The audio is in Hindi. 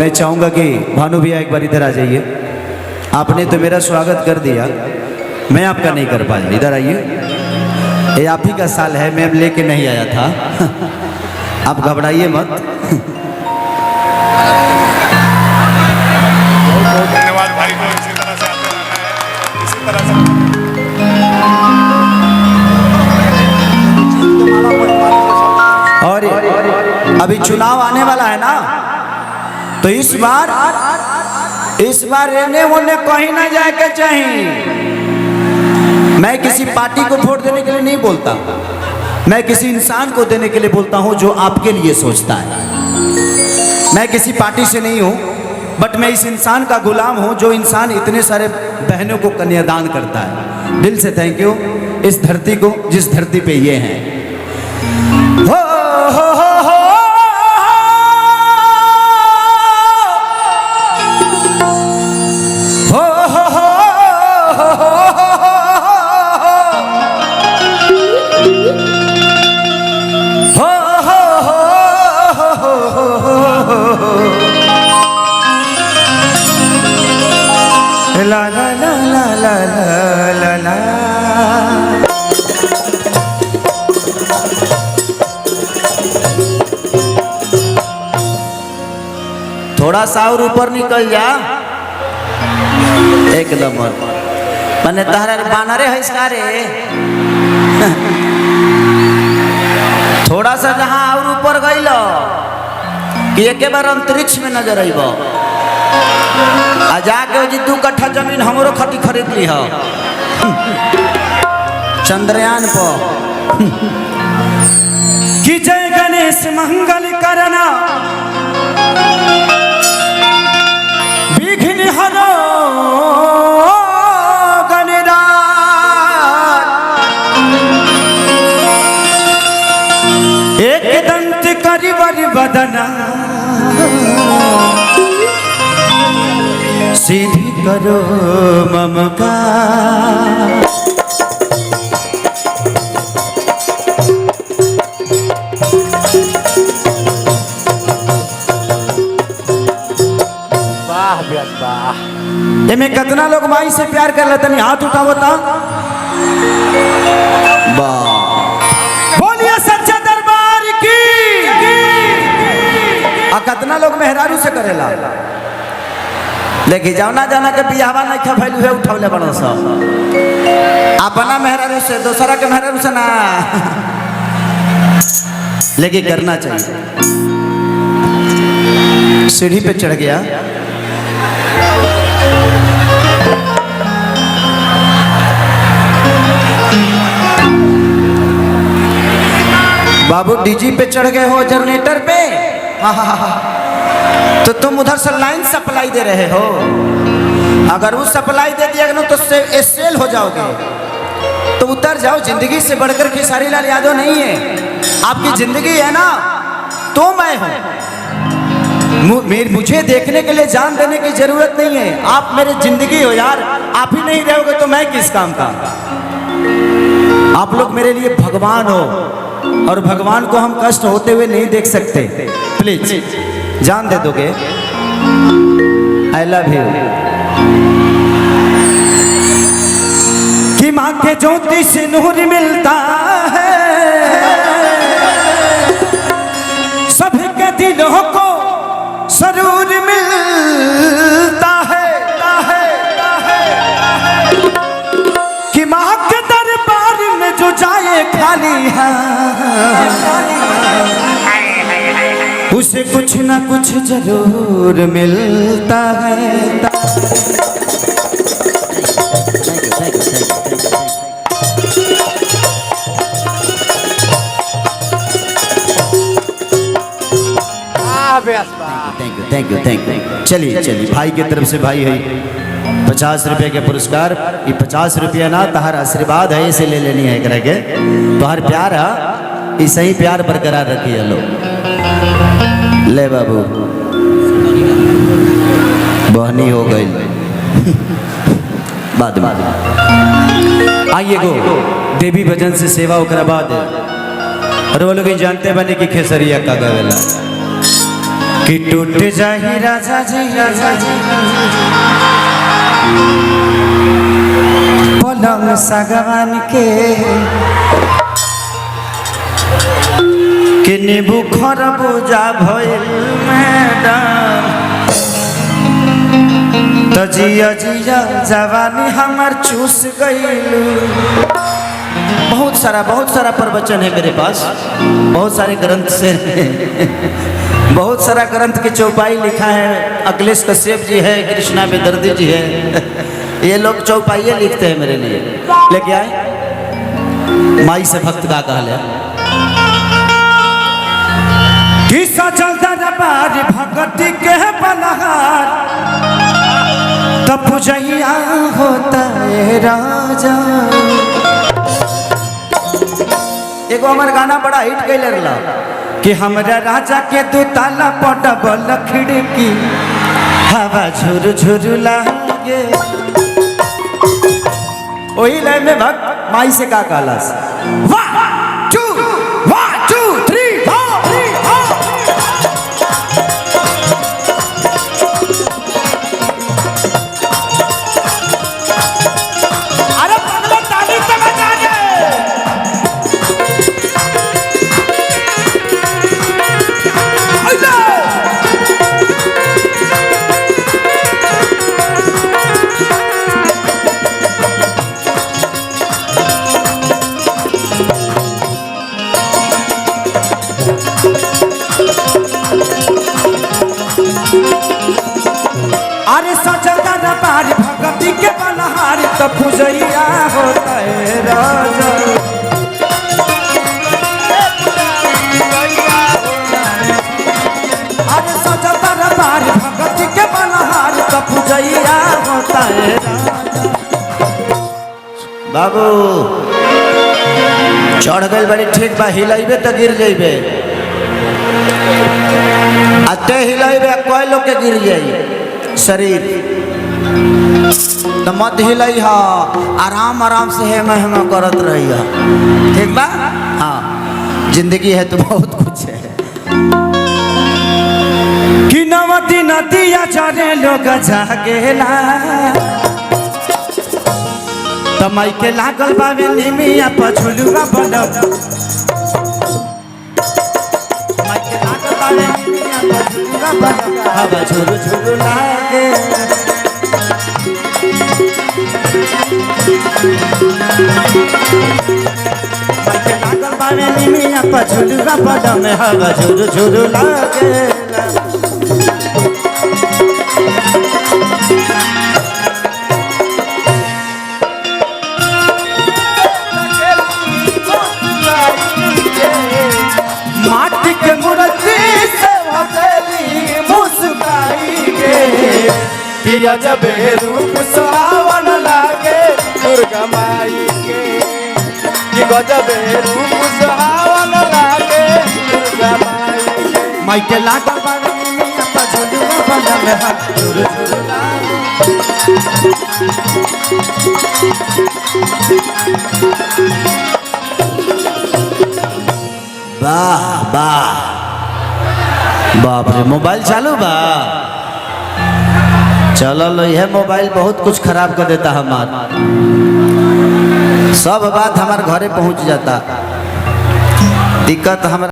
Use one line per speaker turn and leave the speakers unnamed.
मैं चाहूँगा कि भानु भैया एक बार इधर आ जाइए। आपने तो मेरा स्वागत कर दिया, मैं आपका नहीं कर पाया। इधर आइए, ये आप ही का साल है, मैं अब लेके नहीं आया था। आप घबराइए मत।
धन्यवाद भाई को, इसी तरह से आते रहना है, इसी तरह से।
और अभी चुनाव आने वाला है ना, तो इस बार रहने होने कहीं ना जाए के चाहिए। मैं किसी पार्टी को वोट देने के लिए नहीं बोलता, मैं किसी इंसान को देने के लिए बोलता हूं जो आपके लिए सोचता है। मैं किसी पार्टी से नहीं हूं, बट मैं इस इंसान का गुलाम हूं जो इंसान इतने सारे बहनों को कन्यादान करता है। दिल से थैंक यू इस धरती को, जिस धरती पे ये हैं। ला ला ला ला ला ला ला। थोड़ा सा और ऊपर निकल जा, एकदम मैंने तहरा बानरे है इसका रे। थोड़ा सा जहां और ऊपर गई लो कि एक बार अंतरिक्ष में नजर आइब, आ जाके जी 2 कट्ठा जमीन हमरो खती खरीद ली हो चंद्रयान पर। कि जय गणेश मंगल करना विघ्न हरो गणराज, एक दंत करिवर बदना सीधी करो ममका।
वाह व्यास वाह।
में कितना लोग माई से प्यार कर लेते नहीं, हाथ उठाओ था। बोलिए सच्चा दरबार की। आ कितना लोग मेहरारू से करेला, देखी जाओ ना जाना के बियाहवा नहीं खा भैलू है उठौले बनो सब अपना मेहरारू से, दूसरा के मेहरारू से ना। लेकिन करना चाहिए। सीढ़ी पे चढ़ गया, बाबू डीजी पे चढ़ गए हो, जनरेटर पे। तो तुम उधर से लाइन सप्लाई दे रहे हो, अगर वो सप्लाई दे दिया ना तो सेल हो जाओगे, तो उतर जाओ। जिंदगी से बढ़कर खेसारी लाल यादव नहीं है, आपकी जिंदगी है ना, तो मैं हूं। मुझे देखने के लिए जान देने की जरूरत नहीं है, आप मेरी जिंदगी हो यार। आप ही नहीं रहोगे तो मैं किस काम का। आप लोग मेरे लिए भगवान हो, और भगवान को हम कष्ट होते हुए नहीं देख सकते। प्लीज जान दे दोगे? I love you. कि माँ के ज्योति से नूर मिलता है, सबके दिलों को सरूर मिलता है। कि माँ के दरबार में जो जाए खाली है, उसे कुछ ना कुछ जरूर मिलता है। Thank you. चलिए भाई की तरफ से भाई है 50 रुपये के पुरस्कार। ये 50 रुपया ना तहार आशीर्वाद है, इसे ले लेनी है करके। तोहर प्यार है, इसे ही प्यार बरकरार रखिए। लो ले बाबू, बहनी हो गई बाद में। आइए गो देवी भजन से सेवा ओकरा बाद। और वो लोग जानते बने कि खेसरिया का गावेला कि टूट जाही राजा जी पलंग सागवान के कि नींबू खरबूजा भइल मैडम तो जिया जिया जवानी हमार चूस गइलू। बहुत सारा प्रवचन है मेरे पास, बहुत सारे ग्रंथ से बहुत सारा ग्रंथ की चौपाई लिखा है। अखिलेश कश्यप जी है, कृष्णा बेदर्दी जी है, ये लोग चौपाइये लिखते हैं मेरे लिए। लेके आए माई से भक्त का कहल है कि सजल दरबार भगती के बलहार तब पूजैया होता है राजा। एगो हमार गाना बड़ा हिट कैले रहा कि हमरा राजा के दो ताला पटबल खिड़की हवा झुर झुर लागे। वही लाइन में भक्त माई से का कहलस 1 2 3 अरे पगला ताली तो बजा दे। अरे सजदा दरबार भगती के बलहार तो पूजैया होता है राजा। अरे सजदा दरबार भगती के बलहार तो पूजैया होता है राजा। बाबू चढ़ गई बड़ी ठीक बा, हिलाइबे तो गिर जाइबे, अते हिलाइबे कोई लोग के गिर जाई शरीर तो मत हिलाई हा, आराम आराम से हेमा हेमा करत रही हा, ठीक बा। हाँ जिंदगी है तो बहुत कुछ है कि नवती नदिया चरे लोग जागेला तमाई के लागल बावे निमिया पछुलुआ बनब तमाई के लागल बावे निमिया पछुलुआ बनब हवा झुरु झुरु लागे। तमाई के लागल बावे निमिया पछुलुआ बनब हवा झुरु झुरु लागे। माटी के मूर्ति से हथेली मुस्काई गे कि अजब रूप सुहावन लागे दुर्गा माई के कि गजब रूप सुहावन लागे दुर्गा माई के। माई के लागल बारे में पछुलुआ बनल है झुर झुर लागे। वाह वाह बाप रे मोबाइल चालू बा। चलो यह मोबाइल बहुत कुछ खराब कर देता हमार, सब बात हमारे घरे पहुंच जाता, दिक्कत हमारा